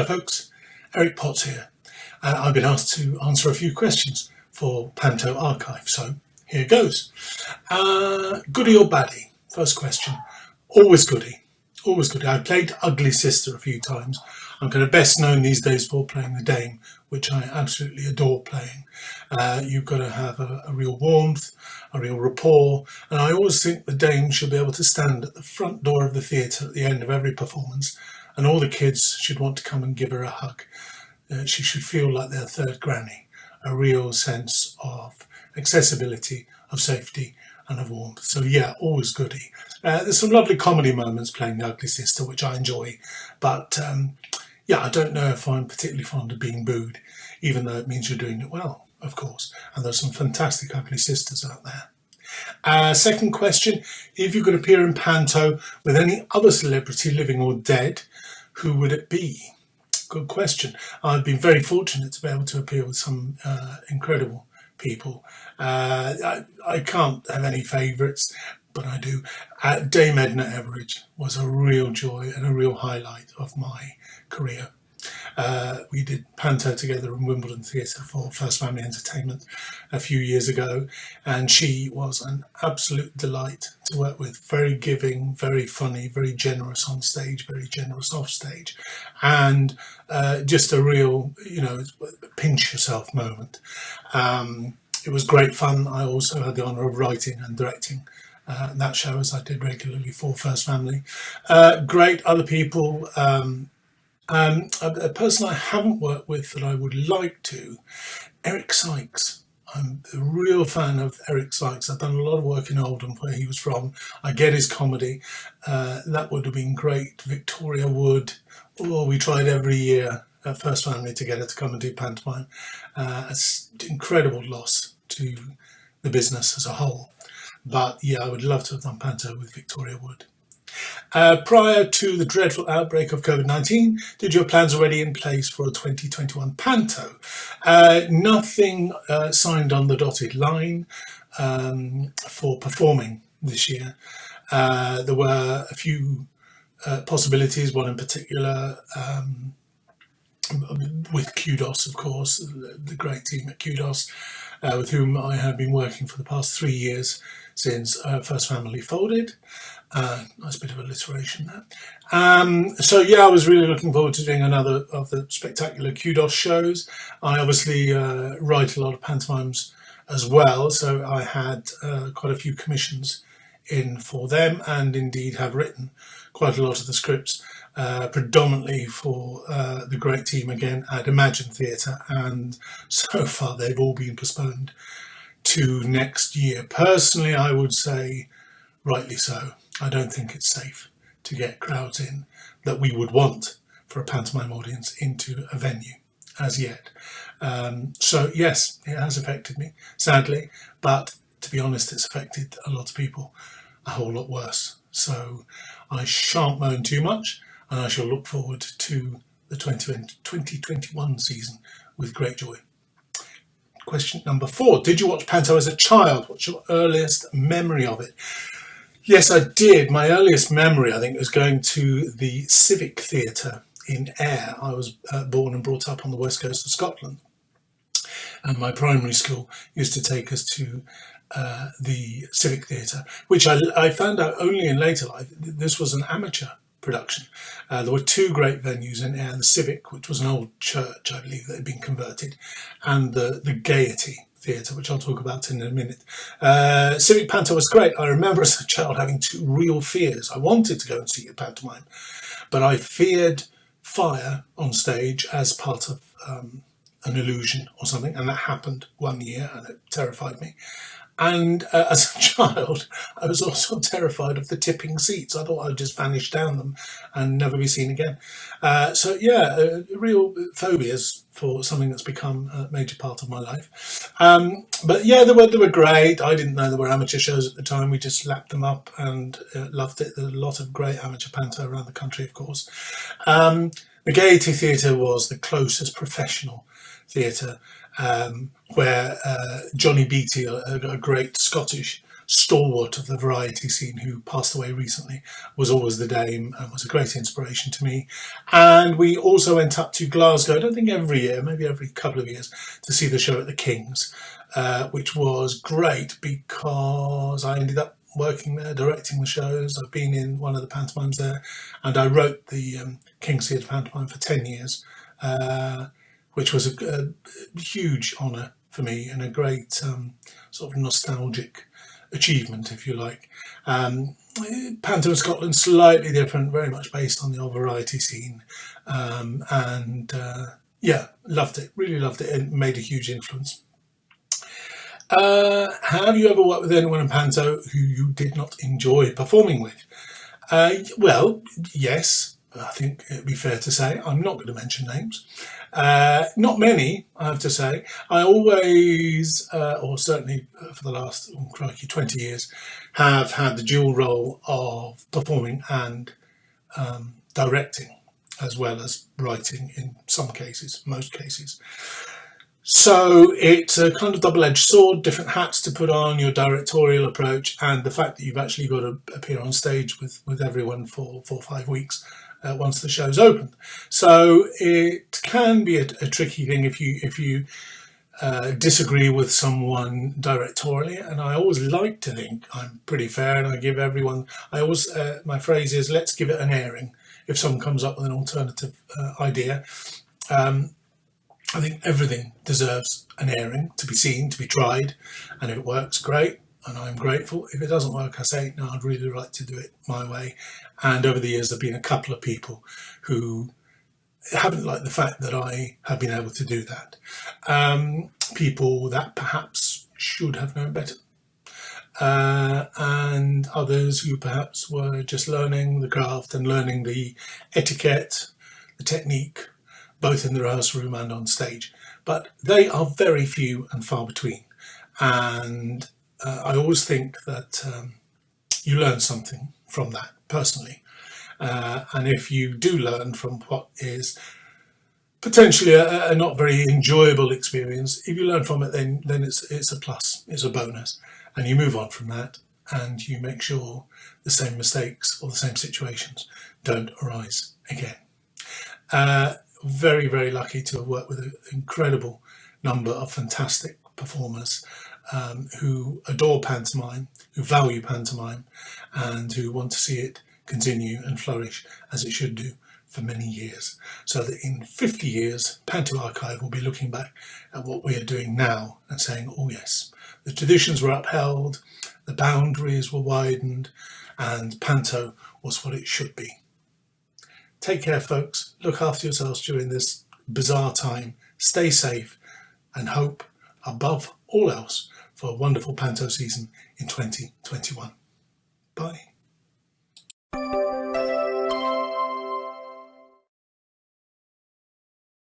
Hello folks, Eric Potts here. I've been asked to answer a few questions for Panto Archive, so here goes. Goody or baddie? First question. Always goody. Always goody. I've played Ugly Sister a few times. I'm kind of best known these days for playing the Dame, which I absolutely adore playing. You've got to have a real warmth, a real rapport, and I always think the Dame should be able to stand at the front door of the theatre at the end of every performance, and all the kids should want to come and give her a hug. She should feel like their third granny, a real sense of accessibility, of safety, and of warmth. So yeah, always goody. There's some lovely comedy moments playing the Ugly Sister, which I enjoy, but yeah, I don't know if I'm particularly fond of being booed, even though it means you're doing it well, of course. And there's some fantastic Ugly Sisters out there. Second question, if you could appear in Panto with any other celebrity, living or dead, who would it be? Good question. I've been very fortunate to be able to appear with some incredible people. I can't have any favourites, but I do. Dame Edna Everage was a real joy and a real highlight of my career. We did Panto together in Wimbledon Theatre for First Family Entertainment a few years ago, and she was an absolute delight to work with. Very giving, very funny, very generous on stage, very generous off stage, and just a real, pinch yourself moment. It was great fun. I also had the honour of writing and directing that show, as I did regularly for First Family. Great other people. A person I haven't worked with that I would like to, Eric Sykes. I'm a real fan of Eric Sykes. I've done a lot of work in Oldham, where he was from. I get his comedy. That would have been great. Victoria Wood. Oh, we tried every year at First Family to get her to come and do pantomime. It's an incredible loss to the business as a whole. But yeah, I would love to have done Panto with Victoria Wood. Prior to the dreadful outbreak of COVID-19, did you have plans already in place for a 2021 Panto? Nothing signed on the dotted line for performing this year. There were a few possibilities, one in particular with Kudos, of course, the great team at Kudos, with whom I have been working for the past 3 years since First Family folded. Nice bit of alliteration there. So yeah, I was really looking forward to doing another of the spectacular Kudos shows. I obviously write a lot of pantomimes as well, so I had quite a few commissions in for them, and indeed have written quite a lot of the scripts, predominantly for the great team again at Imagine Theatre, and so far they've all been postponed to next year. Personally, I would say rightly so. I don't think it's safe to get crowds in that we would want for a pantomime audience into a venue as yet. So yes, it has affected me, sadly, but to be honest, it's affected a lot of people a whole lot worse. So I shan't moan too much, and I shall look forward to the 2021 season with great joy. Question number 4. Did you watch Panto as a child? What's your earliest memory of it? Yes, I did. My earliest memory, I think, was going to the Civic Theatre in Ayr. I was born and brought up on the west coast of Scotland, and my primary school used to take us to the Civic Theatre, which I found out only in later life. This was an amateur production. There were 2 great venues in Ayr, the Civic, which was an old church, I believe, that had been converted, and the Gaiety Theatre, which I'll talk about in a minute. Civic Panto was great. I remember as a child having 2 real fears. I wanted to go and see a pantomime, but I feared fire on stage as part of an illusion or something, and that happened one year, and it terrified me. And as a child, I was also terrified of the tipping seats. I thought I'd just vanish down them and never be seen again. So yeah, real phobias for something that's become a major part of my life. But yeah, they were great. I didn't know there were amateur shows at the time. We just lapped them up and loved it. There's a lot of great amateur panto around the country, of course. The Gaiety Theatre was the closest professional theatre, where Johnny Beattie, a great Scottish stalwart of the variety scene who passed away recently, was always the Dame and was a great inspiration to me. And we also went up to Glasgow, I don't think every year, maybe every couple of years, to see the show at the King's, which was great because I ended up working there, directing the shows. I've been in one of the pantomimes there, and I wrote the King's Theatre pantomime for 10 years, which was a huge honour for me and a great sort of nostalgic achievement, if you like. Panto in Scotland, slightly different, very much based on the old variety scene, and yeah, loved it, really loved it, and made a huge influence. Have you ever worked with anyone in Panto who you did not enjoy performing with? Well, yes, I think it'd be fair to say. I'm not going to mention names. Not many, I have to say. I always, or certainly for the last, 20 years, have had the dual role of performing and directing, as well as writing in some cases, most cases. So it's a kind of double-edged sword, different hats to put on, your directorial approach, and the fact that you've actually got to appear on stage with everyone for 4 or 5 weeks once the show's open. So it can be a tricky thing if you disagree with someone directorially, and I always like to think I'm pretty fair and I give everyone, my phrase is, let's give it an airing if someone comes up with an alternative idea. I think everything deserves an airing, to be seen, to be tried, and if it works, great, and I'm grateful. If it doesn't work, I say, no, I'd really like to do it my way. And over the years, there have been a couple of people who haven't liked the fact that I have been able to do that. People that perhaps should have known better. And others who perhaps were just learning the craft and learning the etiquette, the technique, both in the rehearsal room and on stage. But they are very few and far between. And I always think that you learn something from that, personally. And if you do learn from what is potentially a not very enjoyable experience, if you learn from it, then it's a plus, it's a bonus. And you move on from that and you make sure the same mistakes or the same situations don't arise again. Very, very lucky to have worked with an incredible number of fantastic performers who adore pantomime, who value pantomime, and who want to see it continue and flourish as it should do for many years. So that in 50 years, Panto Archive will be looking back at what we are doing now and saying, oh yes, the traditions were upheld, the boundaries were widened, and Panto was what it should be. Take care, folks. Look after yourselves during this bizarre time. Stay safe and hope, above all else, for a wonderful Panto season in 2021. Bye.